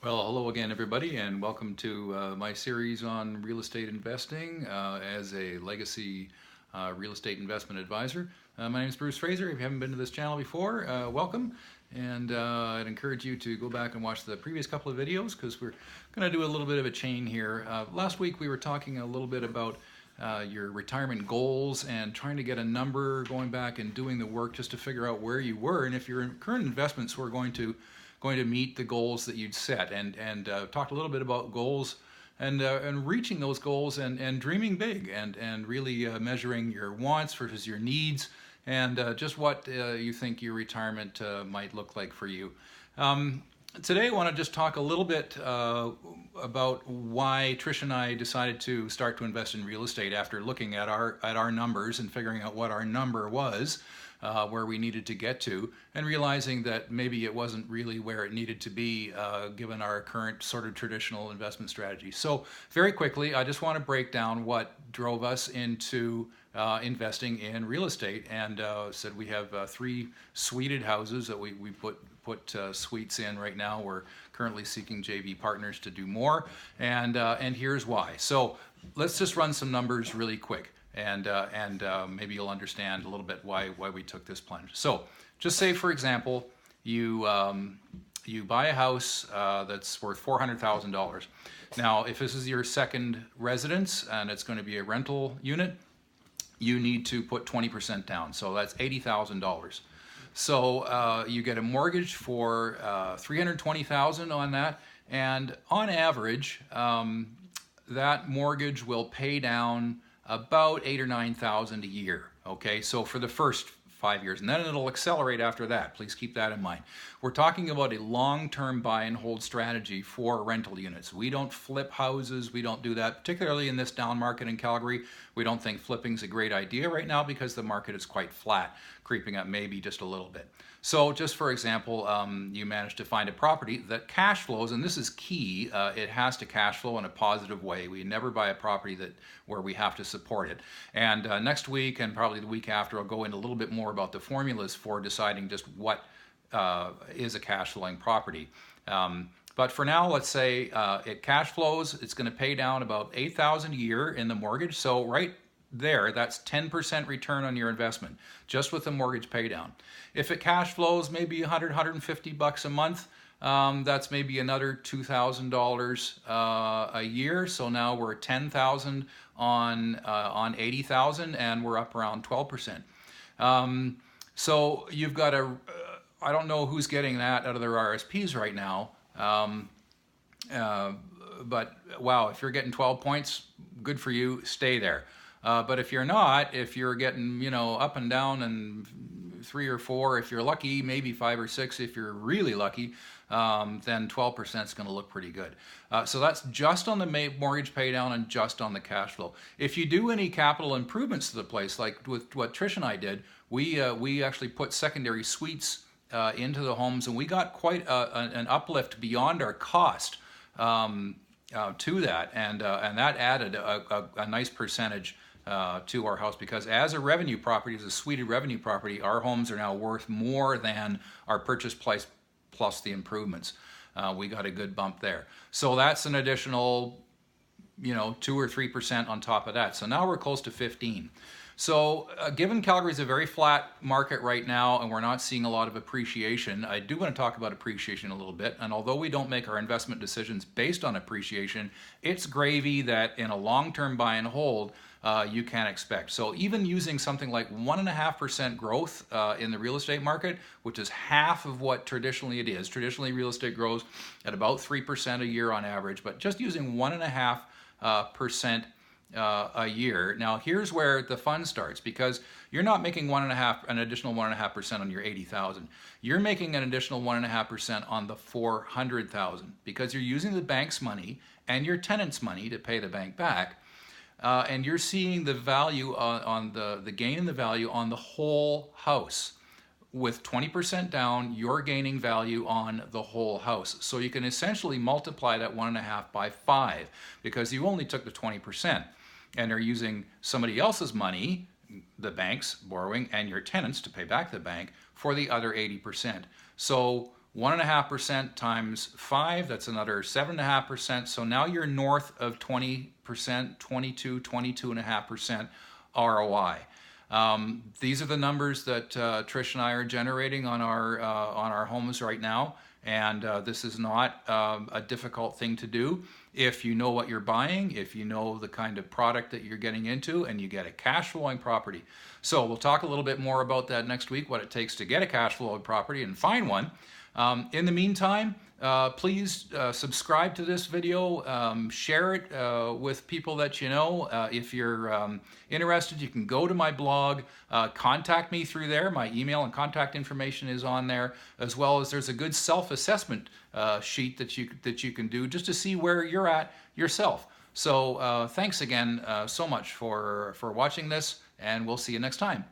Well, hello again, everybody, and welcome to my series on real estate investing as a legacy real estate investment advisor. My name is Bruce Fraser. If you haven't been to this channel before, welcome. And I'd encourage you to go back and watch the previous couple of videos because we're going to do a little bit of a chain here. Last week we were talking a little bit about your retirement goals and trying to get a number, going back and doing the work just to figure out where you were and if your current investments were going to meet the goals that you'd set, and talked a little bit about goals and reaching those goals and dreaming big and really measuring your wants versus your needs and just what you think your retirement might look like for you. Today I want to just talk a little bit about why Trish and I decided to start to invest in real estate after looking at our numbers and figuring out what our number was, where we needed to get to, and realizing that maybe it wasn't really where it needed to be given our current sort of traditional investment strategy. So very quickly, I just want to break down what drove us into investing in real estate, and said we have 3 suited houses that we put suites in right now. We're currently seeking JV partners to do more, and here's why. So let's just run some numbers really quick, and maybe you'll understand a little bit why we took this plunge. So just say, for example, you buy a house that's worth $400,000. Now, if this is your second residence and it's going to be a rental unit, you need to put 20% down. So that's $80,000. So you get a mortgage for $320,000 on that, and on average, that mortgage will pay down about $8,000 or $9,000 a year. Okay, so for the first 5 years, and then it'll accelerate after that. Please keep that in mind. We're talking about a long-term buy and hold strategy for rental units. We don't flip houses. We don't do that, particularly in this down market in Calgary. We don't think flipping's a great idea right now because the market is quite flat, creeping up maybe just a little bit. So just for example, you manage to find a property that cash flows, and this is key. It has to cash flow in a positive way. We never buy a property where we have to support it. And next week and probably the week after, I'll go into a little bit more about the formulas for deciding just what is a cash flowing property. But for now, let's say it cash flows. It's going to pay down about $8,000 a year in the mortgage. So right there, that's 10% return on your investment, just with the mortgage pay down. If it cash flows maybe $100, $150 a month, that's maybe another $2,000 a year. So now we're at $10,000 on 80,000, and we're up around 12%. So you've got I don't know who's getting that out of their RSPs right now, but wow, if you're getting 12 points, good for you, stay there. But if you're not, if you're getting, up and down and 3 or 4, if you're lucky, maybe 5 or 6, if you're really lucky, then 12% is going to look pretty good. So that's just on the mortgage pay down and just on the cash flow. If you do any capital improvements to the place, like with what Trish and I did, we actually put secondary suites into the homes, and we got quite an uplift beyond our cost to that, and that added a nice percentage to our house, because as a revenue property, as a suited revenue property, our homes are now worth more than our purchase price plus the improvements. We got a good bump there. So that's an additional 2 or 3% on top of that. So now we're close to 15. So given Calgary's a very flat market right now and we're not seeing a lot of appreciation, I do want to talk about appreciation a little bit. And although we don't make our investment decisions based on appreciation, it's gravy that in a long-term buy and hold, you can expect. So even using something like 1.5% growth in the real estate market, which is half of what traditionally it is. Traditionally, real estate grows at about 3% a year on average, but just using 1.5% a year. Now, here's where the fun starts, because you're not making an additional 1.5% on your 80,000. You're making an additional 1.5% on the 400,000, because you're using the bank's money and your tenant's money to pay the bank back. And you're seeing the value on the gain in the value on the whole house. With 20% down, you're gaining value on the whole house. So you can essentially multiply that 1.5 by 5, because you only took the 20% and are using somebody else's money, the bank's borrowing, and your tenants to pay back the bank for the other 80%. So 1.5% times 5, that's another 7.5%. So now you're north of 20%, 22.5% ROI. These are the numbers that Trish and I are generating on our homes right now, and this is not a difficult thing to do if you know what you're buying, if you know the kind of product that you're getting into, and you get a cash flowing property. So we'll talk a little bit more about that next week, what it takes to get a cash flowing property and find one. In the meantime, please subscribe to this video, share it with people that you know. If you're interested, you can go to my blog, contact me through there. My email and contact information is on there, as well as there's a good self-assessment sheet that you can do just to see where you're at yourself. So thanks again so much for watching this, and we'll see you next time.